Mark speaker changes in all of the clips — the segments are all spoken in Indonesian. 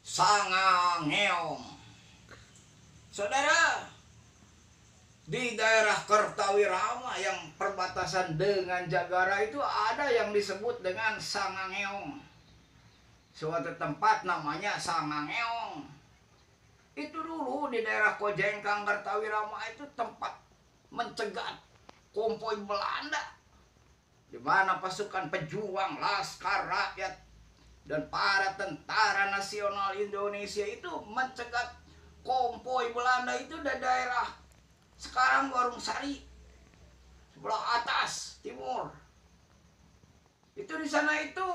Speaker 1: Sangangeong. Saudara, di daerah Kertawirama yang perbatasan dengan Jagara itu ada yang disebut dengan Sangangeong. Suatu tempat namanya Sangangeong. Itu dulu di daerah Kojengkang Kertawirama itu tempat mencegat konvoi Belanda, di mana pasukan pejuang Laskar Rakyat dan para tentara nasional Indonesia itu mencegat konvoi Belanda itu di daerah sekarang Warung Sari sebelah atas timur. Itu di sana itu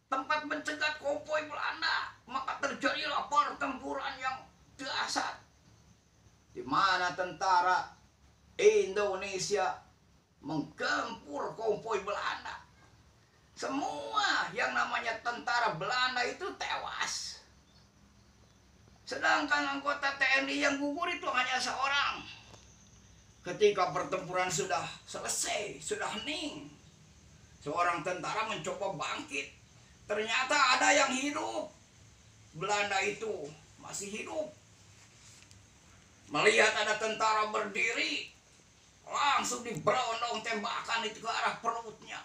Speaker 1: tempat mencegat konvoi Belanda, maka terjadilah pertempuran yang dahsyat di mana tentara Indonesia menggempur konvoi Belanda. Semua yang namanya tentara Belanda itu tewas. Sedangkan anggota TNI yang gugur itu hanya seorang. Ketika pertempuran sudah selesai, sudah hening, seorang tentara mencoba bangkit. Ternyata ada yang hidup. Belanda itu masih hidup. Melihat ada tentara berdiri, langsung diberondong tembakan itu ke arah perutnya.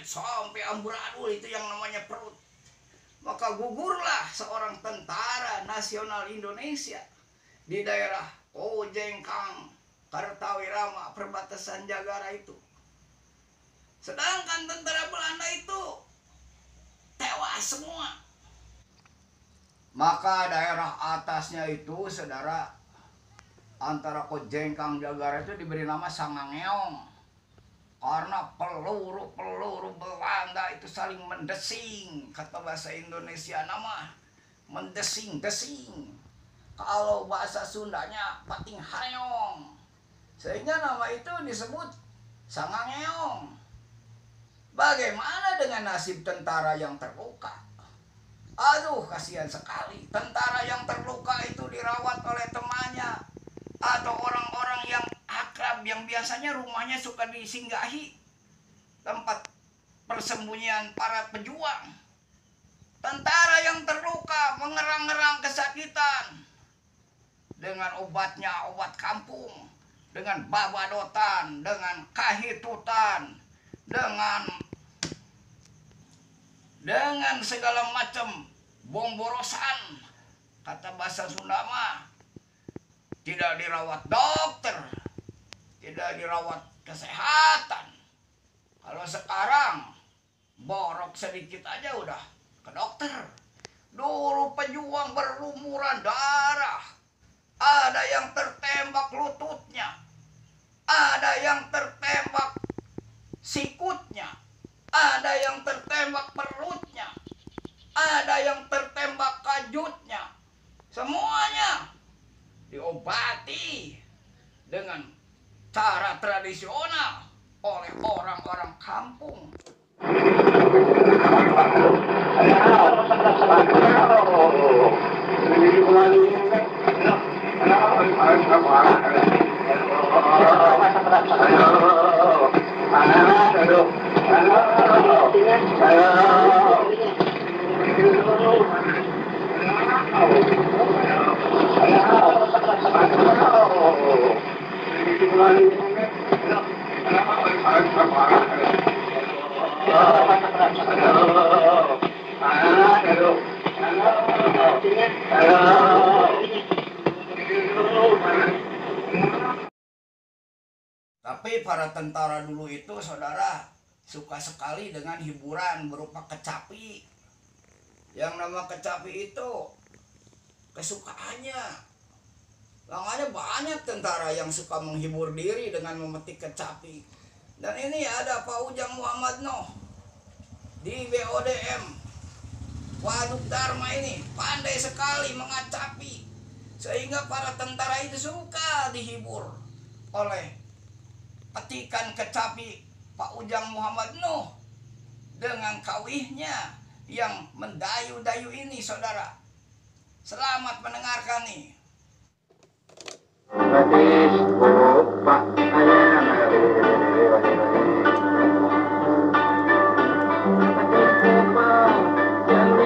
Speaker 1: Sampai amburadul itu yang namanya perut. Maka gugurlah seorang tentara nasional Indonesia di daerah Kojengkang Kertawirama perbatasan Jagara itu. Sedangkan tentara Belanda itu tewas semua. Maka daerah atasnya itu, saudara, antara Kojengkang Jagara itu diberi nama Sangangeong, karena peluru-peluru Belanda itu saling mendesing. Kata bahasa Indonesia nama mendesing-desing. Kalau bahasa Sundanya pating hayong. Sehingga nama itu disebut Sangangeong. Bagaimana dengan nasib tentara yang terluka? Aduh, kasihan sekali. Tentara yang terluka itu dirawat oleh temannya atau orang-orang yang akrab yang biasanya rumahnya suka disinggahi, tempat persembunyian para pejuang. Tentara yang terluka mengerang-ngerang kesakitan dengan obatnya, obat kampung, dengan babadotan, dengan kahitutan, dengan segala macam bomborosan. Kata bahasa Sunda mah, tidak dirawat dokter, tidak dirawat kesehatan. Kalau sekarang borok sedikit aja udah ke dokter. Dulu pejuang berlumuran darah, ada yang tertembak lututnya, ada yang tertembak sikutnya, ada yang tertembak perutnya, ada yang tertembak kajutnya. Semuanya diobati dengan cara tradisional oleh orang-orang kampung. Tapi para tentara dulu itu, saudara, suka sekali dengan hiburan berupa kecapi. Yang nama kecapi itu kesukaannya. Makanya banyak tentara yang suka menghibur diri dengan memetik kecapi. Dan ini ada Pak Ujang Muhammad Noh di BODM Waduk Dharma ini pandai sekali mengacapi, sehingga para tentara itu suka dihibur oleh petikan kecapi Pak Ujang Muhammad Noh dengan kawihnya yang mendayu-dayu ini, saudara. Selamat mendengarkan nih.
Speaker 2: Jangan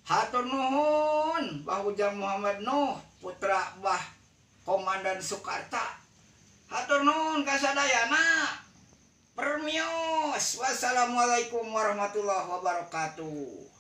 Speaker 1: Hatur nuhun Mbah Ujang Muhammad Nuh putra Mbah Komandan Soekarta. Hatur nuhun kasadayana. Permios. Wassalamualaikum warahmatullahi wabarakatuh.